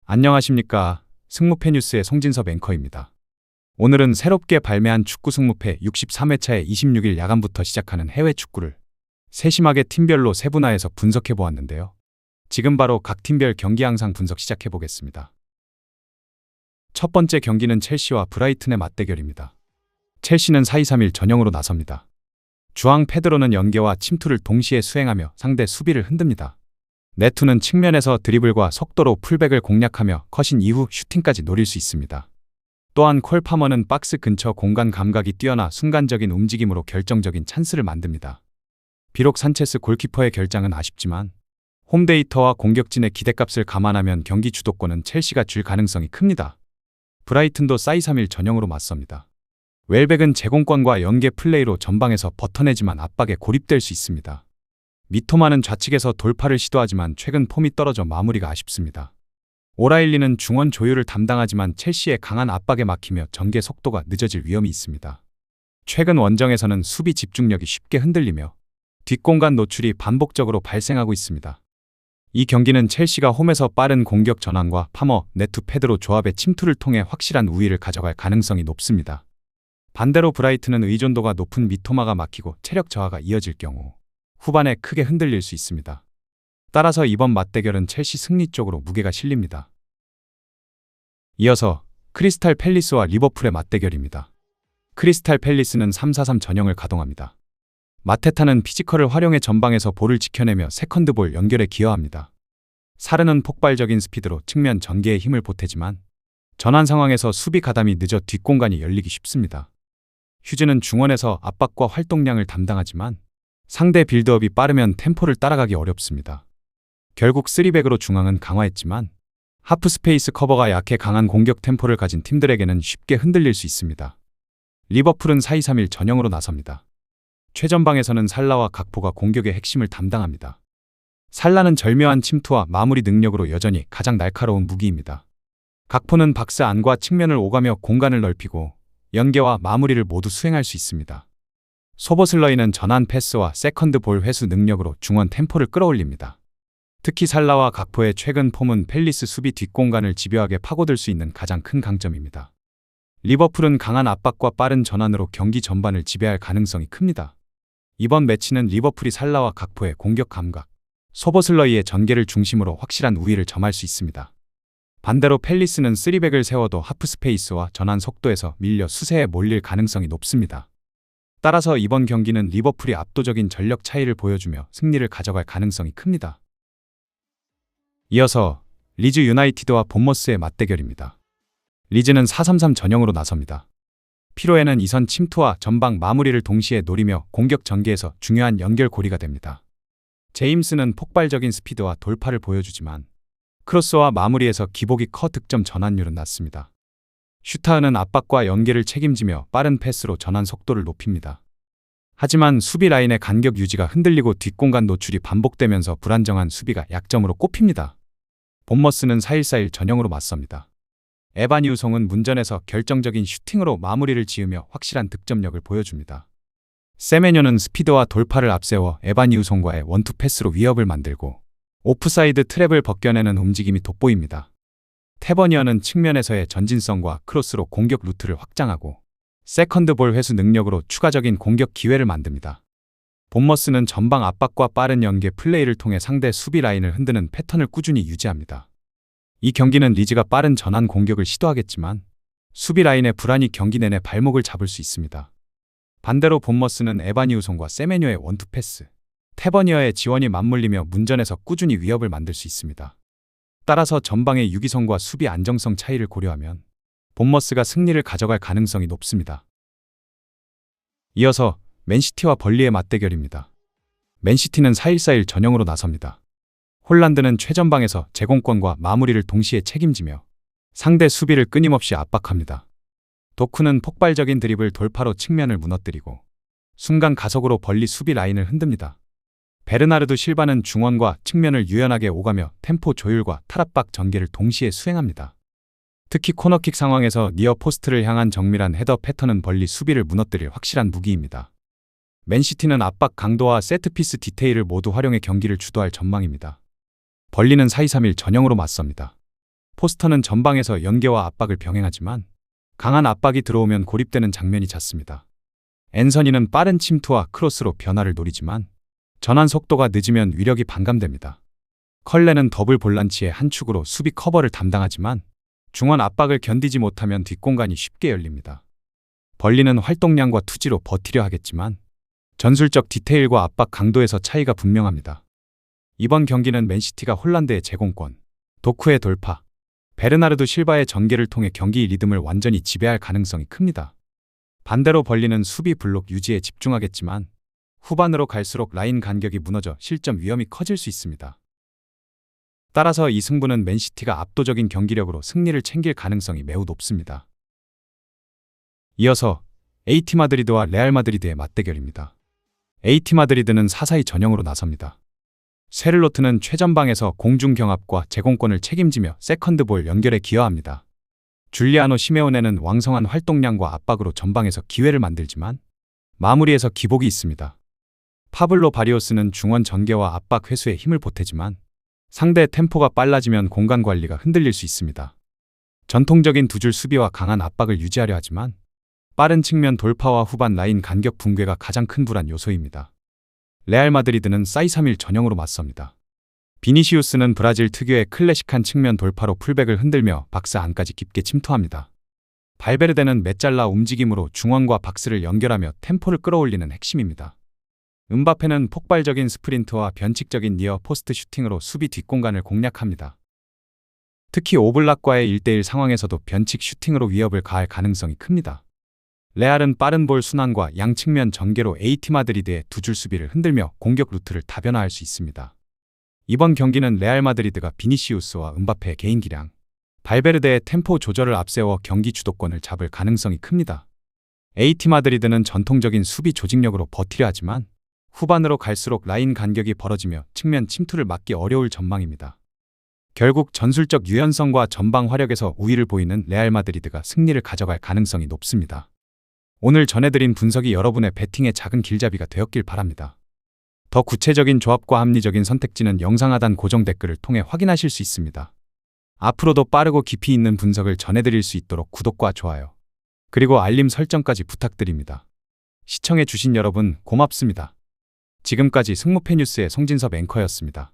안녕하십니까. 승무패 뉴스의 송진섭 앵커입니다. 오늘은 새롭게 발매한 축구 승무패 63회차의 26일 야간부터 시작하는 해외 축구를 세심하게 팀별로 세분화해서 분석해 보았는데요. 지금 바로 각 팀별 경기 양상 분석 시작해 보겠습니다. 첫 번째 경기는 첼시와 브라이튼의 맞대결입니다. 첼시는 4-2-3-1 전형으로 나섭니다. 주앙 페드로는 연계와 침투를 동시에 수행하며 상대 수비를 흔듭니다. 네투는 측면에서 드리블과 속도로 풀백을 공략하며 컷인 이후 슈팅까지 노릴 수 있습니다. 또한 콜 파머는 박스 근처 공간 감각이 뛰어나 순간적인 움직임으로 결정적인 찬스를 만듭니다. 비록 산체스 골키퍼의 결장은 아쉽지만 홈데이터와 공격진의 기대값을 감안하면 경기 주도권은 첼시가 줄 가능성이 큽니다. 브라이튼도 4-2-3-1 전형으로 맞섭니다. 웰백은 제공권과 연계 플레이로 전방에서 버텨내지만 압박에 고립될 수 있습니다. 미토마는 좌측에서 돌파를 시도하지만 최근 폼이 떨어져 마무리가 아쉽습니다. 오라일리는 중원 조율을 담당하지만 첼시의 강한 압박에 막히며 전개 속도가 늦어질 위험이 있습니다. 최근 원정에서는 수비 집중력이 쉽게 흔들리며 뒷공간 노출이 반복적으로 발생하고 있습니다. 이 경기는 첼시가 홈에서 빠른 공격 전환과 파머, 네투, 페드로 조합의 침투를 통해 확실한 우위를 가져갈 가능성이 높습니다. 반대로 브라이튼은 의존도가 높은 미토마가 막히고 체력 저하가 이어질 경우 후반에 크게 흔들릴 수 있습니다. 따라서 이번 맞대결은 첼시 승리 쪽으로 무게가 실립니다. 이어서 크리스탈 팰리스와 리버풀의 맞대결입니다. 크리스탈 팰리스는 3-4-3 전형을 가동합니다. 마테타는 피지컬을 활용해 전방에서 볼을 지켜내며 세컨드볼 연결에 기여합니다. 사르는 폭발적인 스피드로 측면 전개에 힘을 보태지만 전환 상황에서 수비 가담이 늦어 뒷공간이 열리기 쉽습니다. 휴즈는 중원에서 압박과 활동량을 담당하지만 상대 빌드업이 빠르면 템포를 따라가기 어렵습니다. 결국 3백으로 중앙은 강화했지만 하프 스페이스 커버가 약해 강한 공격 템포를 가진 팀들에게는 쉽게 흔들릴 수 있습니다. 리버풀은 4-2-3-1 전형으로 나섭니다. 최전방에서는 살라와 각포가 공격의 핵심을 담당합니다. 살라는 절묘한 침투와 마무리 능력으로 여전히 가장 날카로운 무기입니다. 각포는 박스 안과 측면을 오가며 공간을 넓히고 연계와 마무리를 모두 수행할 수 있습니다. 소보슬러이는 전환 패스와 세컨드 볼 회수 능력으로 중원 템포를 끌어올립니다. 특히 살라와 각포의 최근 폼은 팰리스 수비 뒷공간을 집요하게 파고들 수 있는 가장 큰 강점입니다. 리버풀은 강한 압박과 빠른 전환으로 경기 전반을 지배할 가능성이 큽니다. 이번 매치는 리버풀이 살라와 각포의 공격 감각, 소보슬러이의 전개를 중심으로 확실한 우위를 점할 수 있습니다. 반대로 팰리스는 3백을 세워도 하프 스페이스와 전환 속도에서 밀려 수세에 몰릴 가능성이 높습니다. 따라서 이번 경기는 리버풀이 압도적인 전력 차이를 보여주며 승리를 가져갈 가능성이 큽니다. 이어서 리즈 유나이티드와 본머스의 맞대결입니다. 리즈는 4-3-3 전형으로 나섭니다. 피로에는 이선 침투와 전방 마무리를 동시에 노리며 공격 전개에서 중요한 연결고리가 됩니다. 제임스는 폭발적인 스피드와 돌파를 보여주지만 크로스와 마무리에서 기복이 커 득점 전환율은 낮습니다. 슈타흐는 압박과 연계를 책임지며 빠른 패스로 전환 속도를 높입니다. 하지만 수비 라인의 간격 유지가 흔들리고 뒷공간 노출이 반복되면서 불안정한 수비가 약점으로 꼽힙니다. 본머스는 4-1-4-1 전형으로 맞섭니다. 에반 유송은 문전에서 결정적인 슈팅으로 마무리를 지으며 확실한 득점력을 보여줍니다. 세메뇨는 스피드와 돌파를 앞세워 에반 유송과의 원투 패스로 위협을 만들고 오프사이드 트랩을 벗겨내는 움직임이 돋보입니다. 테버니어는 측면에서의 전진성과 크로스로 공격 루트를 확장하고 세컨드 볼 회수 능력으로 추가적인 공격 기회를 만듭니다. 본머스는 전방 압박과 빠른 연계 플레이를 통해 상대 수비 라인을 흔드는 패턴을 꾸준히 유지합니다. 이 경기는 리즈가 빠른 전환 공격을 시도하겠지만 수비 라인의 불안이 경기 내내 발목을 잡을 수 있습니다. 반대로 본머스는 에바니우송과 세메뇨의 원투 패스, 테버니어의 지원이 맞물리며 문전에서 꾸준히 위협을 만들 수 있습니다. 따라서 전방의 유기성과 수비 안정성 차이를 고려하면 본머스가 승리를 가져갈 가능성이 높습니다. 이어서 맨시티와 벌리의 맞대결입니다. 맨시티는 4-1-4-1 전형으로 나섭니다. 홀란드는 최전방에서 제공권과 마무리를 동시에 책임지며 상대 수비를 끊임없이 압박합니다. 도쿠는 폭발적인 드리블 돌파로 측면을 무너뜨리고 순간 가속으로 벌리 수비 라인을 흔듭니다. 베르나르도 실바는 중원과 측면을 유연하게 오가며 템포 조율과 탈압박 전개를 동시에 수행합니다. 특히 코너킥 상황에서 니어 포스트를 향한 정밀한 헤더 패턴은 벌리 수비를 무너뜨릴 확실한 무기입니다. 맨시티는 압박 강도와 세트피스 디테일을 모두 활용해 경기를 주도할 전망입니다. 벌리는 4-2-3-1 전형으로 맞섭니다. 포스터는 전방에서 연계와 압박을 병행하지만 강한 압박이 들어오면 고립되는 장면이 잦습니다. 앤서니는 빠른 침투와 크로스로 변화를 노리지만 전환 속도가 늦으면 위력이 반감됩니다. 컬레는 더블 볼란치의 한 축으로 수비 커버를 담당하지만 중원 압박을 견디지 못하면 뒷공간이 쉽게 열립니다. 벌리는 활동량과 투지로 버티려 하겠지만 전술적 디테일과 압박 강도에서 차이가 분명합니다. 이번 경기는 맨시티가 홀란드의 제공권, 도쿠의 돌파, 베르나르도 실바의 전개를 통해 경기 리듬을 완전히 지배할 가능성이 큽니다. 반대로 벌리는 수비 블록 유지에 집중하겠지만 후반으로 갈수록 라인 간격이 무너져 실점 위험이 커질 수 있습니다. 따라서 이 승부는 맨시티가 압도적인 경기력으로 승리를 챙길 가능성이 매우 높습니다. 이어서 AT 마드리드와 레알 마드리드의 맞대결입니다. AT 마드리드는 4-4-2 전형으로 나섭니다. 세를로트는 최전방에서 공중 경합과 제공권을 책임지며 세컨드볼 연결에 기여합니다. 줄리아노 시메오네는 왕성한 활동량과 압박으로 전방에서 기회를 만들지만 마무리에서 기복이 있습니다. 파블로 바리오스는 중원 전개와 압박 회수에 힘을 보태지만 상대의 템포가 빨라지면 공간 관리가 흔들릴 수 있습니다. 전통적인 두 줄 수비와 강한 압박을 유지하려 하지만 빠른 측면 돌파와 후반 라인 간격 붕괴가 가장 큰 불안 요소입니다. 레알 마드리드는 4-2-3-1 전형으로 맞섭니다. 비니시우스는 브라질 특유의 클래식한 측면 돌파로 풀백을 흔들며 박스 안까지 깊게 침투합니다. 발베르데는 메잘라 움직임으로 중원과 박스를 연결하며 템포를 끌어올리는 핵심입니다. 음바페는 폭발적인 스프린트와 변칙적인 니어 포스트 슈팅으로 수비 뒷공간을 공략합니다. 특히 오블락과의 1대1 상황에서도 변칙 슈팅으로 위협을 가할 가능성이 큽니다. 레알은 빠른 볼 순환과 양측면 전개로 AT 마드리드의 두 줄 수비를 흔들며 공격 루트를 다변화할 수 있습니다. 이번 경기는 레알 마드리드가 비니시우스와 음바페의 개인 기량, 발베르데의 템포 조절을 앞세워 경기 주도권을 잡을 가능성이 큽니다. AT 마드리드는 전통적인 수비 조직력으로 버티려 하지만 후반으로 갈수록 라인 간격이 벌어지며 측면 침투를 막기 어려울 전망입니다. 결국 전술적 유연성과 전방 화력에서 우위를 보이는 레알 마드리드가 승리를 가져갈 가능성이 높습니다. 오늘 전해드린 분석이 여러분의 배팅의 작은 길잡이가 되었길 바랍니다. 더 구체적인 조합과 합리적인 선택지는 영상 하단 고정 댓글을 통해 확인하실 수 있습니다. 앞으로도 빠르고 깊이 있는 분석을 전해드릴 수 있도록 구독과 좋아요, 그리고 알림 설정까지 부탁드립니다. 시청해주신 여러분 고맙습니다. 지금까지 승무패 뉴스의 송진섭 앵커였습니다.